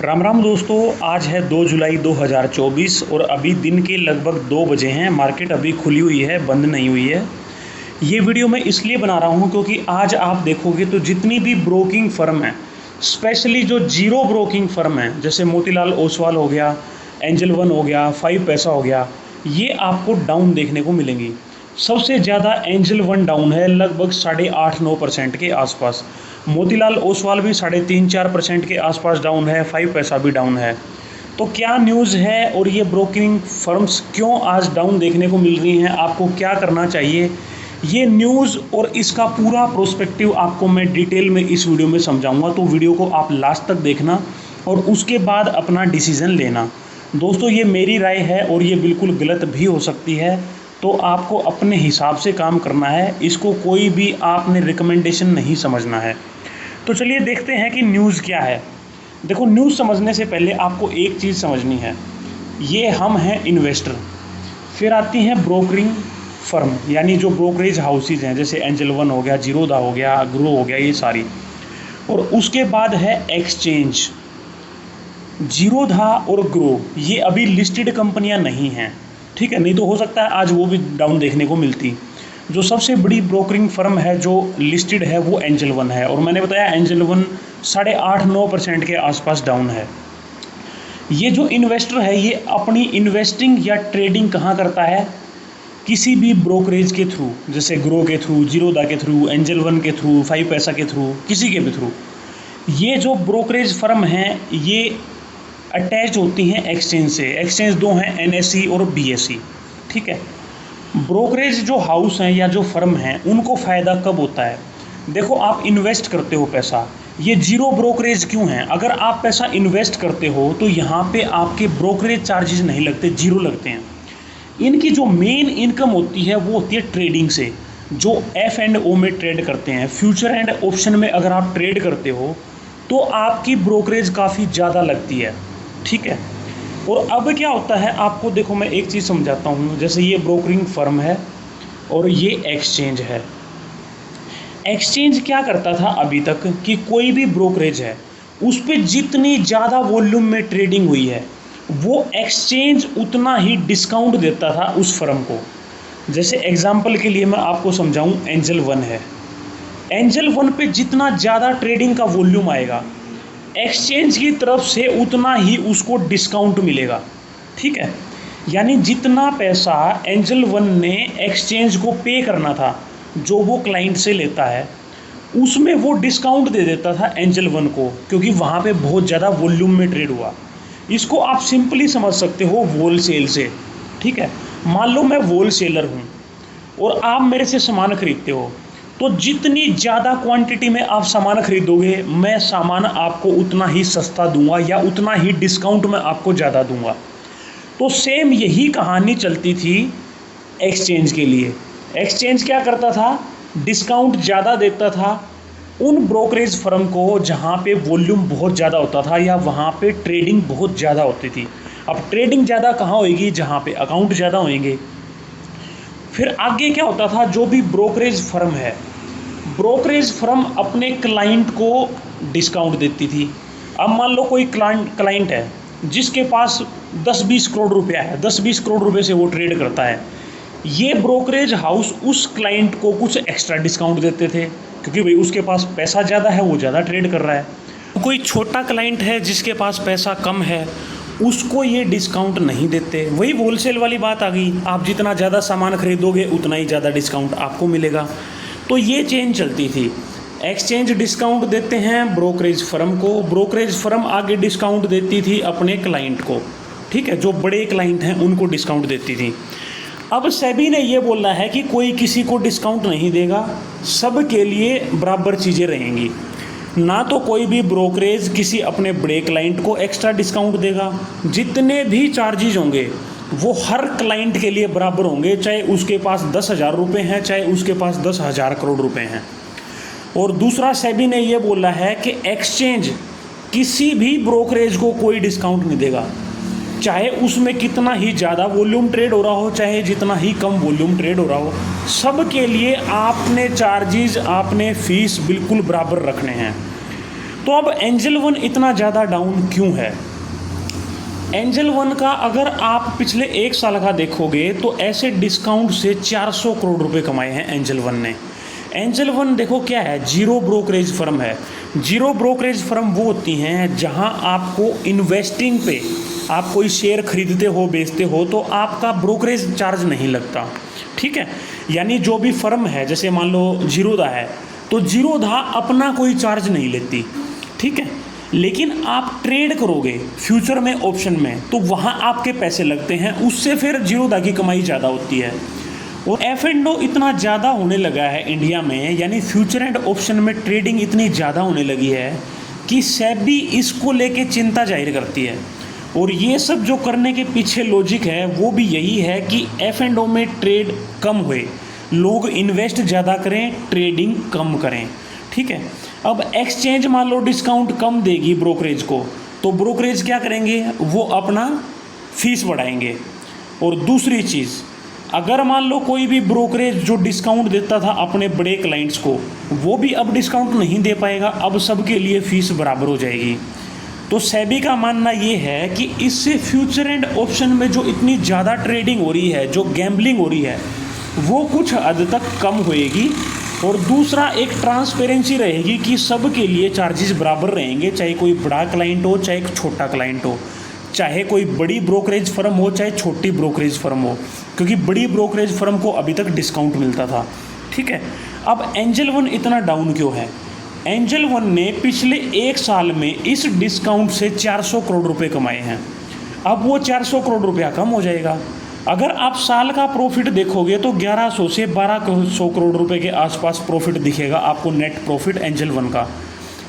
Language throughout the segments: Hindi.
राम राम दोस्तों, आज है 2 जुलाई 2024 और अभी दिन के लगभग 2 बजे हैं। मार्केट अभी खुली हुई है, बंद नहीं हुई है। ये वीडियो मैं इसलिए बना रहा हूँ क्योंकि आज आप देखोगे तो जितनी भी ब्रोकिंग फर्म है, स्पेशली जो जीरो ब्रोकिंग फर्म है, जैसे मोतीलाल ओसवाल हो गया, एंजल वन हो गया, 5 पैसा हो गया, ये आपको डाउन देखने को मिलेंगी। सबसे ज़्यादा एंजल वन डाउन है, लगभग 8.5-9% के आसपास। मोतीलाल ओसवाल भी 3.5-4% के आसपास डाउन है, 5 पैसा भी डाउन है। तो क्या न्यूज़ है और ये ब्रोकिंग फर्म्स क्यों आज डाउन देखने को मिल रही हैं, आपको क्या करना चाहिए, ये न्यूज़ और इसका पूरा प्रोस्पेक्टिव आपको मैं डिटेल में इस वीडियो में समझाऊंगा। तो वीडियो को आप लास्ट तक देखना और उसके बाद अपना डिसीज़न लेना। दोस्तों, ये मेरी राय है और ये बिल्कुल गलत भी हो सकती है, तो आपको अपने हिसाब से काम करना है। इसको कोई भी आपने रिकमेंडेशन नहीं समझना है। तो चलिए देखते हैं कि न्यूज़ क्या है। देखो, न्यूज़ समझने से पहले आपको एक चीज़ समझनी है, ये हम हैं इन्वेस्टर। फिर आती हैं ब्रोकरिंग फर्म, यानी जो ब्रोकरेज हाउसेज हैं, जैसे एंजल वन हो गया, जीरोधा हो गया, ग्रो हो गया, ये सारी। और उसके बाद है एक्सचेंज। जीरोधा और ग्रो ये अभी लिस्टेड कंपनियां नहीं हैं, ठीक है, नहीं तो हो सकता है आज वो भी डाउन देखने को मिलती। जो सबसे बड़ी ब्रोकरिंग फर्म है जो लिस्टेड है वो एंजल वन है, और मैंने बताया एंजल वन 8.5-9% के आसपास डाउन है। ये जो इन्वेस्टर है ये अपनी इन्वेस्टिंग या ट्रेडिंग कहाँ करता है? किसी भी ब्रोकरेज के थ्रू, जैसे ग्रो के थ्रू, जीरोधा के थ्रू, एंजल वन के थ्रू, 5 पैसा के थ्रू, किसी के भी थ्रू। ये जो ब्रोकरेज फर्म हैं ये अटैच होती हैं एक्सचेंज से। एक्सचेंज दो हैं, एनएसई और बीएसई, ठीक है। ब्रोकरेज जो हाउस हैं या जो फर्म हैं उनको फ़ायदा कब होता है? देखो, आप इन्वेस्ट करते हो पैसा, ये जीरो ब्रोकरेज क्यों हैं? अगर आप पैसा इन्वेस्ट करते हो तो यहाँ पे आपके ब्रोकरेज चार्जेस नहीं लगते, जीरो लगते हैं। इनकी जो मेन इनकम होती है वो होती है ट्रेडिंग से। जो एफ एंड ओ में ट्रेड करते हैं, फ्यूचर एंड ऑप्शन में अगर आप ट्रेड करते हो तो आपकी ब्रोकरेज काफ़ी ज़्यादा लगती है, ठीक है। और अब क्या होता है आपको, देखो मैं एक चीज़ समझाता हूँ। जैसे ये ब्रोकरिंग फर्म है और ये एक्सचेंज है। एक्सचेंज क्या करता था अभी तक कि कोई भी ब्रोकरेज है उस पर जितनी ज़्यादा वॉल्यूम में ट्रेडिंग हुई है वो एक्सचेंज उतना ही डिस्काउंट देता था उस फर्म को। जैसे एग्जांपल के लिए मैं आपको समझाऊं, एंजल वन है। एंजल वन पे जितना ज़्यादा ट्रेडिंग का वॉल्यूम आएगा एक्सचेंज की तरफ से उतना ही उसको डिस्काउंट मिलेगा, ठीक है। यानी जितना पैसा एंजल वन ने एक्सचेंज को पे करना था जो वो क्लाइंट से लेता है, उसमें वो डिस्काउंट दे देता था एंजल वन को, क्योंकि वहाँ पे बहुत ज़्यादा वॉल्यूम में ट्रेड हुआ। इसको आप सिंपली समझ सकते हो वोल सेल से, ठीक है। मान लो मैं वोल सेलर हूँ और आप मेरे से सामान खरीदते हो, तो जितनी ज़्यादा क्वांटिटी में आप सामान खरीदोगे मैं सामान आपको उतना ही सस्ता दूंगा या उतना ही डिस्काउंट में आपको ज़्यादा दूंगा। तो सेम यही कहानी चलती थी एक्सचेंज के लिए। एक्सचेंज क्या करता था? डिस्काउंट ज़्यादा देता था उन ब्रोकरेज फर्म को जहाँ पे वॉल्यूम बहुत ज़्यादा होता था या वहाँ पे ट्रेडिंग बहुत ज़्यादा होती थी। अब ट्रेडिंग ज़्यादा कहाँ होएगी? जहाँ पे अकाउंट ज़्यादा होंगे। फिर आगे क्या होता था, जो भी ब्रोकरेज फर्म है, ब्रोकरेज फर्म अपने क्लाइंट को डिस्काउंट देती थी। अब मान लो कोई क्लाइंट है जिसके पास 10-20 करोड़ रुपया है, 10-20 करोड़ रुपए से वो ट्रेड करता है। ये ब्रोकरेज हाउस उस क्लाइंट को कुछ एक्स्ट्रा डिस्काउंट देते थे, क्योंकि भाई उसके पास पैसा ज़्यादा है, वो ज़्यादा ट्रेड कर रहा है। कोई छोटा क्लाइंट है जिसके पास पैसा कम है, उसको ये डिस्काउंट नहीं देते। वही होलसेल वाली बात आ गई, आप जितना ज़्यादा सामान खरीदोगे उतना ही ज़्यादा डिस्काउंट आपको मिलेगा। तो ये चेंज चलती थी। एक्सचेंज डिस्काउंट देते हैं ब्रोकरेज फर्म को, ब्रोकरेज फर्म आगे डिस्काउंट देती थी अपने क्लाइंट को, ठीक है। जो बड़े क्लाइंट हैं उनको डिस्काउंट देती थी। अब सेबी ने ये बोला है कि कोई किसी को डिस्काउंट नहीं देगा, सब के लिए बराबर चीज़ें रहेंगी। ना तो कोई भी ब्रोकरेज किसी अपने बड़े क्लाइंट को एक्स्ट्रा डिस्काउंट देगा, जितने भी चार्जेज होंगे वो हर क्लाइंट के लिए बराबर होंगे, चाहे उसके पास 10,000 रुपये हैं, चाहे उसके पास 10,000 करोड़ रुपए हैं। और दूसरा, सेबी ने ये बोला है कि एक्सचेंज किसी भी ब्रोकरेज को कोई डिस्काउंट नहीं देगा, चाहे उसमें कितना ही ज़्यादा वॉल्यूम ट्रेड हो रहा हो, चाहे जितना ही कम वॉल्यूम ट्रेड हो रहा हो, सब के लिए आपने चार्जेस, आपने फीस बिल्कुल बराबर रखने हैं। तो अब एंजल वन इतना ज़्यादा डाउन क्यों है? एंजल वन का अगर आप पिछले 1 साल का देखोगे तो ऐसे डिस्काउंट से 400 करोड़ रुपए कमाए हैं एंजल वन ने। एंजल वन देखो क्या है, जीरो ब्रोकरेज फर्म है। जीरो ब्रोकरेज फर्म वो होती हैं जहां आपको इन्वेस्टिंग पे, आप कोई शेयर खरीदते हो बेचते हो तो आपका ब्रोकरेज चार्ज नहीं लगता, ठीक है। यानी जो भी फर्म है, जैसे मान लो जीरोधा है, तो जीरोधा अपना कोई चार्ज नहीं लेती, ठीक है। लेकिन आप ट्रेड करोगे फ्यूचर में, ऑप्शन में, तो वहाँ आपके पैसे लगते हैं, उससे फिर जीरोधा की कमाई ज़्यादा होती है। और F&O इतना ज़्यादा होने लगा है इंडिया में, यानी फ्यूचर एंड ऑप्शन में ट्रेडिंग इतनी ज़्यादा होने लगी है कि सेबी इसको लेके चिंता जाहिर करती है। और ये सब जो करने के पीछे लॉजिक है वो भी यही है कि F&O में ट्रेड कम हुए, लोग इन्वेस्ट ज़्यादा करें, ट्रेडिंग कम करें, ठीक है। अब एक्सचेंज मान लो डिस्काउंट कम देगी ब्रोकरेज को, तो ब्रोकरेज क्या करेंगे, वो अपना फीस बढ़ाएंगे। और दूसरी चीज़, अगर मान लो कोई भी ब्रोकरेज जो डिस्काउंट देता था अपने बड़े क्लाइंट्स को, वो भी अब डिस्काउंट नहीं दे पाएगा, अब सबके लिए फ़ीस बराबर हो जाएगी। तो सेबी का मानना ये है कि इससे फ्यूचर एंड ऑप्शन में जो इतनी ज़्यादा ट्रेडिंग हो रही है, जो गैम्बलिंग हो रही है, वो कुछ हद तक कम होएगी। और दूसरा, एक ट्रांसपेरेंसी रहेगी कि सबके लिए चार्जेस बराबर रहेंगे, चाहे कोई बड़ा क्लाइंट हो चाहे एक छोटा क्लाइंट हो, चाहे कोई बड़ी ब्रोकरेज फर्म हो चाहे छोटी ब्रोकरेज फर्म हो, क्योंकि बड़ी ब्रोकरेज फर्म को अभी तक डिस्काउंट मिलता था, ठीक है। अब एंजल वन इतना डाउन क्यों है? एंजल वन ने पिछले 1 साल में इस डिस्काउंट से 400 करोड़ रुपए कमाए हैं। अब वो 400 करोड़ रुपया कम हो जाएगा। अगर आप साल का प्रॉफिट देखोगे तो 1100 से 1200 करोड़ रुपए के आसपास प्रॉफिट दिखेगा आपको, नेट प्रॉफिट एंजल वन का।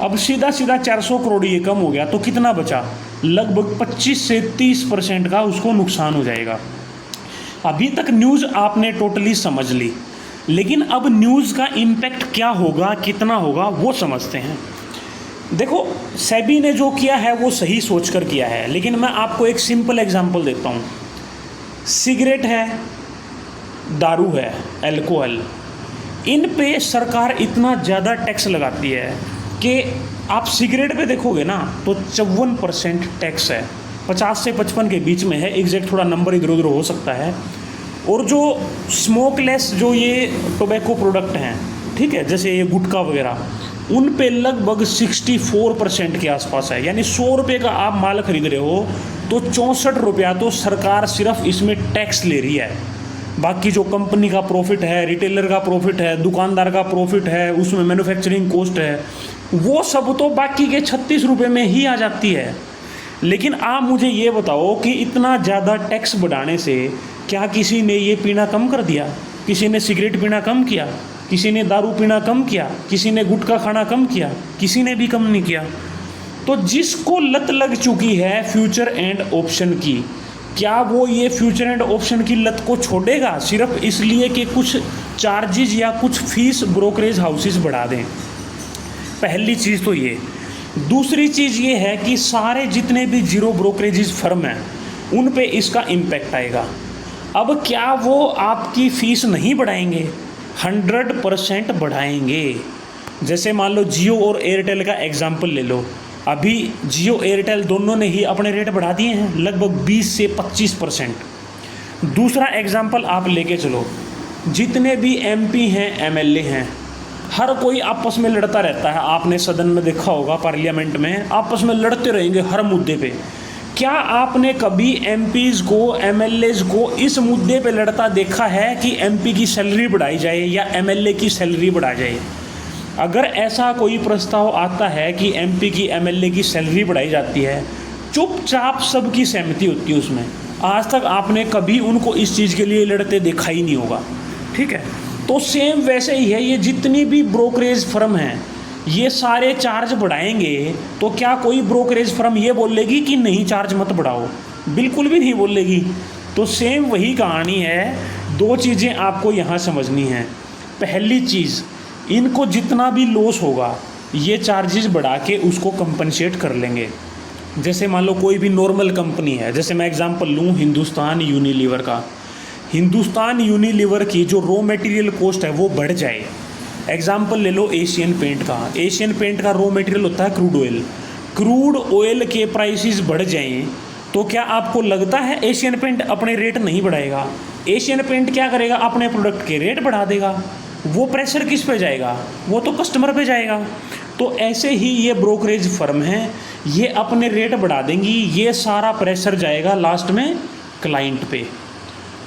अब सीधा सीधा 400 करोड़ ये कम हो गया तो कितना बचा? लगभग 25 से 30% का उसको नुकसान हो जाएगा। अभी तक न्यूज़ आपने टोटली समझ ली, लेकिन अब न्यूज़ का इम्पैक्ट क्या होगा, कितना होगा, वो समझते हैं। देखो, सेबी ने जो किया है वो सही सोचकर किया है, लेकिन मैं आपको एक सिंपल एग्जांपल देता हूँ। सिगरेट है, दारू है, अल्कोहल, इन पे सरकार इतना ज़्यादा टैक्स लगाती है कि आप सिगरेट पे देखोगे ना तो 54% टैक्स है, 50 से 55 के बीच में है, एग्जैक्ट थोड़ा नंबर इधर उधर हो सकता है। और जो स्मोकलेस जो ये टोबैको प्रोडक्ट हैं, ठीक है, जैसे ये गुटखा वगैरह, उन पे लगभग 64% के आसपास है। यानी 100 रुपये का आप माल खरीद रहे हो तो 64 रुपया तो सरकार सिर्फ इसमें टैक्स ले रही है। बाकी जो कंपनी का प्रॉफिट है, रिटेलर का प्रॉफिट है, दुकानदार का प्रॉफिट है, उसमें मैन्युफैक्चरिंग कॉस्ट है, वो सब तो बाकी के 36 रुपये में ही आ जाती है। लेकिन आप मुझे ये बताओ कि इतना ज़्यादा टैक्स बढ़ाने से क्या किसी ने ये पीना कम कर दिया? किसी ने सिगरेट पीना कम किया? किसी ने दारू पीना कम किया? किसी ने गुटखा खाना कम किया? किसी ने भी कम नहीं किया। तो जिसको लत लग चुकी है फ्यूचर एंड ऑप्शन की, क्या वो ये फ्यूचर एंड ऑप्शन की लत को छोड़ेगा सिर्फ इसलिए कि कुछ चार्जेस या कुछ फीस ब्रोकरेज हाउसेस बढ़ा दें? पहली चीज़ तो ये। दूसरी चीज़ ये है कि सारे जितने भी जीरो ब्रोकरेजेस फर्म हैं उन पे इसका इम्पैक्ट आएगा। अब क्या वो आपकी फ़ीस नहीं बढ़ाएंगे? 100% बढ़ाएंगे। जैसे मान लो जियो और एयरटेल का एग्जांपल ले लो, अभी जियो एयरटेल दोनों ने ही अपने रेट बढ़ा दिए हैं लगभग 20 से 25%। दूसरा एग्जांपल आप लेके चलो, जितने भी एमपी हैं, एमएलए हैं, हर कोई आपस में लड़ता रहता है। आपने सदन में देखा होगा, पार्लियामेंट में आपस में लड़ते रहेंगे हर मुद्दे पे। क्या आपने कभी एमपीज़ को, एमएलएज़ को इस मुद्दे पे लड़ता देखा है कि एमपी की सैलरी बढ़ाई जाए या एमएलए की सैलरी बढ़ाई जाए? अगर ऐसा कोई प्रस्ताव आता है कि एमपी की, एमएलए की सैलरी बढ़ाई जाती है, चुपचाप सबकी सहमति होती है उसमें। आज तक आपने कभी उनको इस चीज़ के लिए लड़ते देखा ही नहीं होगा, ठीक है। तो सेम वैसे ही है, ये जितनी भी ब्रोकरेज फर्म हैं ये सारे चार्ज बढ़ाएंगे तो क्या कोई ब्रोकरेज फर्म ये बोलेगी कि नहीं चार्ज मत बढ़ाओ? बिल्कुल भी नहीं बोलेगी। तो सेम वही कहानी है। दो चीज़ें आपको यहाँ समझनी हैं। पहली चीज़, इनको जितना भी लॉस होगा ये चार्जेस बढ़ा के उसको कंपनसेट कर लेंगे। जैसे मान लो कोई भी नॉर्मल कंपनी है, जैसे मैं एग्जांपल लूँ हिंदुस्तान यूनिलीवर का। हिंदुस्तान यूनिलीवर की जो रॉ मटेरियल कॉस्ट है वो बढ़ जाए एग्जाम्पल ले लो एशियन पेंट का। एशियन पेंट का रॉ मटेरियल होता है क्रूड ऑयल। क्रूड ऑयल के प्राइसेस बढ़ जाएं तो क्या आपको लगता है एशियन पेंट अपने रेट नहीं बढ़ाएगा? एशियन पेंट क्या करेगा? अपने प्रोडक्ट के रेट बढ़ा देगा। वो प्रेशर किस पे जाएगा? वो तो कस्टमर पे जाएगा। तो ऐसे ही ये ब्रोकरेज फर्म है, ये अपने रेट बढ़ा देंगी, ये सारा प्रेशर जाएगा लास्ट में क्लाइंट पे।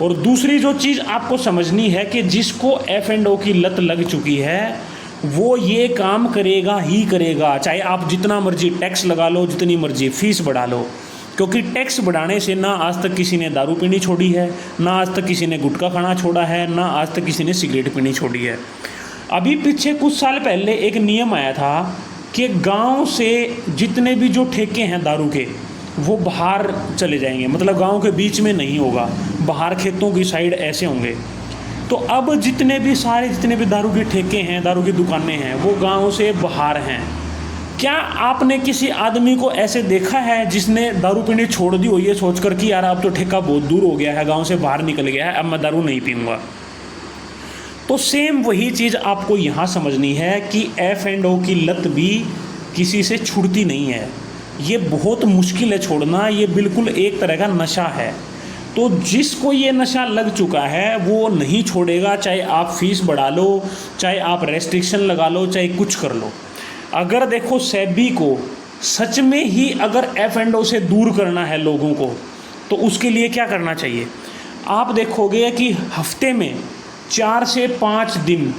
और दूसरी जो चीज़ आपको समझनी है कि जिसको F&O की लत लग चुकी है वो ये काम करेगा ही करेगा, चाहे आप जितना मर्जी टैक्स लगा लो, जितनी मर्जी फीस बढ़ा लो। क्योंकि टैक्स बढ़ाने से ना आज तक किसी ने दारू पीनी छोड़ी है, ना आज तक किसी ने गुटखा खाना छोड़ा है, ना आज तक किसी ने सिगरेट पीनी छोड़ी है। अभी पीछे कुछ साल पहले एक नियम आया था कि गांव से जितने भी जो ठेके हैं दारू के वो बाहर चले जाएंगे, मतलब गांव के बीच में नहीं होगा, बाहर खेतों की साइड ऐसे होंगे। तो अब जितने भी दारू के ठेके हैं, दारू की दुकानें हैं, वो गांव से बाहर हैं। क्या आपने किसी आदमी को ऐसे देखा है जिसने दारू पीनी छोड़ दी हो ये सोचकर कि यार अब तो ठेका बहुत दूर हो गया है, गांव से बाहर निकल गया है, अब मैं दारू नहीं पीऊँगा? तो सेम वही चीज़ आपको यहाँ समझनी है कि F&O की लत भी किसी से छूटती नहीं है। ये बहुत मुश्किल है छोड़ना, ये बिल्कुल एक तरह का नशा है। तो जिसको ये नशा लग चुका है वो नहीं छोड़ेगा, चाहे आप फीस बढ़ा लो, चाहे आप रेस्ट्रिक्शन लगा लो, चाहे कुछ कर लो। अगर देखो सेबी को सच में ही अगर F&O से दूर करना है लोगों को, तो उसके लिए क्या करना चाहिए? आप देखोगे कि हफ्ते में 4 से 5 दिन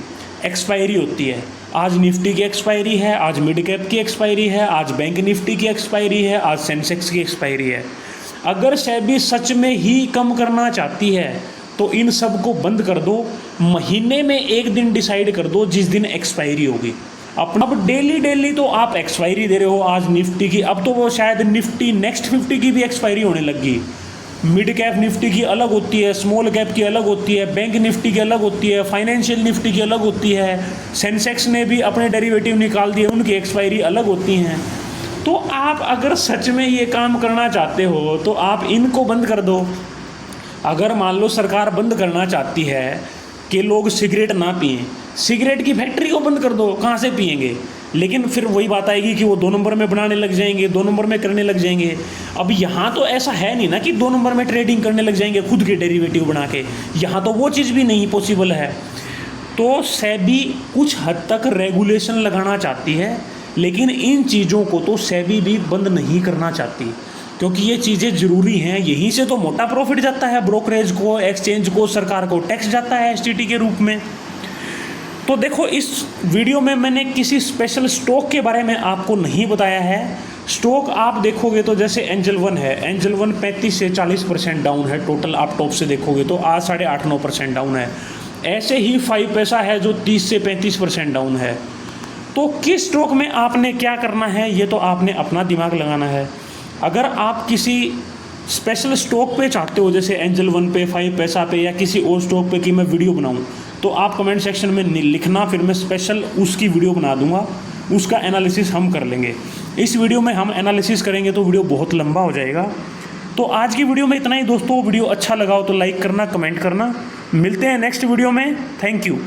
एक्सपायरी होती है। आज निफ्टी की एक्सपायरी है, आज मिड कैप की एक्सपायरी है, आज बैंक निफ्टी की एक्सपायरी है, आज सेंसेक्स की एक्सपायरी है। अगर सेबी सच में ही कम करना चाहती है तो इन सब को बंद कर दो। महीने में एक दिन डिसाइड कर दो जिस दिन एक्सपायरी होगी। अब डेली तो आप एक्सपायरी दे रहे हो आज निफ्टी की, अब तो वो शायद निफ्टी नेक्स्ट 50 की भी एक्सपायरी होने लगी। मिड कैप निफ्टी की अलग होती है, स्मॉल कैप की अलग होती है, बैंक निफ्टी की अलग होती है, फाइनेंशियल निफ्टी की अलग होती है, सेंसेक्स ने भी अपने डेरिवेटिव निकाल दिए, उनकी एक्सपायरी अलग होती हैं। तो आप अगर सच में ये काम करना चाहते हो तो आप इनको बंद कर दो। अगर मान लो सरकार बंद करना चाहती है कि लोग सिगरेट ना पिएं, सिगरेट की फैक्ट्री को बंद कर दो, कहाँ से पिएंगे? लेकिन फिर वही बात आएगी कि वो 2 नंबर में बनाने लग जाएंगे, 2 नंबर में करने लग जाएंगे। अब यहाँ तो ऐसा है नहीं ना कि 2 नंबर में ट्रेडिंग करने लग जाएंगे खुद के डेरिवेटिव बना के, यहाँ तो वो चीज़ भी नहीं पॉसिबल है। तो सेबी कुछ हद तक रेगुलेशन लगाना चाहती है, लेकिन इन चीज़ों को तो सेबी भी बंद नहीं करना चाहती, क्योंकि ये चीज़ें ज़रूरी हैं। यहीं से तो मोटा प्रॉफिट जाता है ब्रोकरेज को, एक्सचेंज को, सरकार को टैक्स जाता है STT के रूप में। तो देखो इस वीडियो में मैंने किसी स्पेशल स्टॉक के बारे में आपको नहीं बताया है। स्टॉक आप देखोगे तो जैसे एंजल वन है, एंजल वन 35 से 40% डाउन है टोटल, आप टॉप से देखोगे तो आज 8.5-9% डाउन है। ऐसे ही 5 पैसा है जो 30 से 35% डाउन है। तो किस स्टॉक में आपने क्या करना है ये तो आपने अपना दिमाग लगाना है। अगर आप किसी स्पेशल स्टॉक पे चाहते हो, जैसे एंजल वन पे, 5 पैसा पे, या किसी और स्टॉक पे कि मैं वीडियो बनाऊं, तो आप कमेंट सेक्शन में लिखना, फिर मैं स्पेशल उसकी वीडियो बना दूंगा, उसका एनालिसिस हम कर लेंगे। इस वीडियो में हम एनालिसिस करेंगे तो वीडियो बहुत लंबा हो जाएगा। तो आज की वीडियो में इतना ही दोस्तों। वीडियो अच्छा लगा हो तो लाइक करना, कमेंट करना। मिलते हैं नेक्स्ट वीडियो में। Thank you.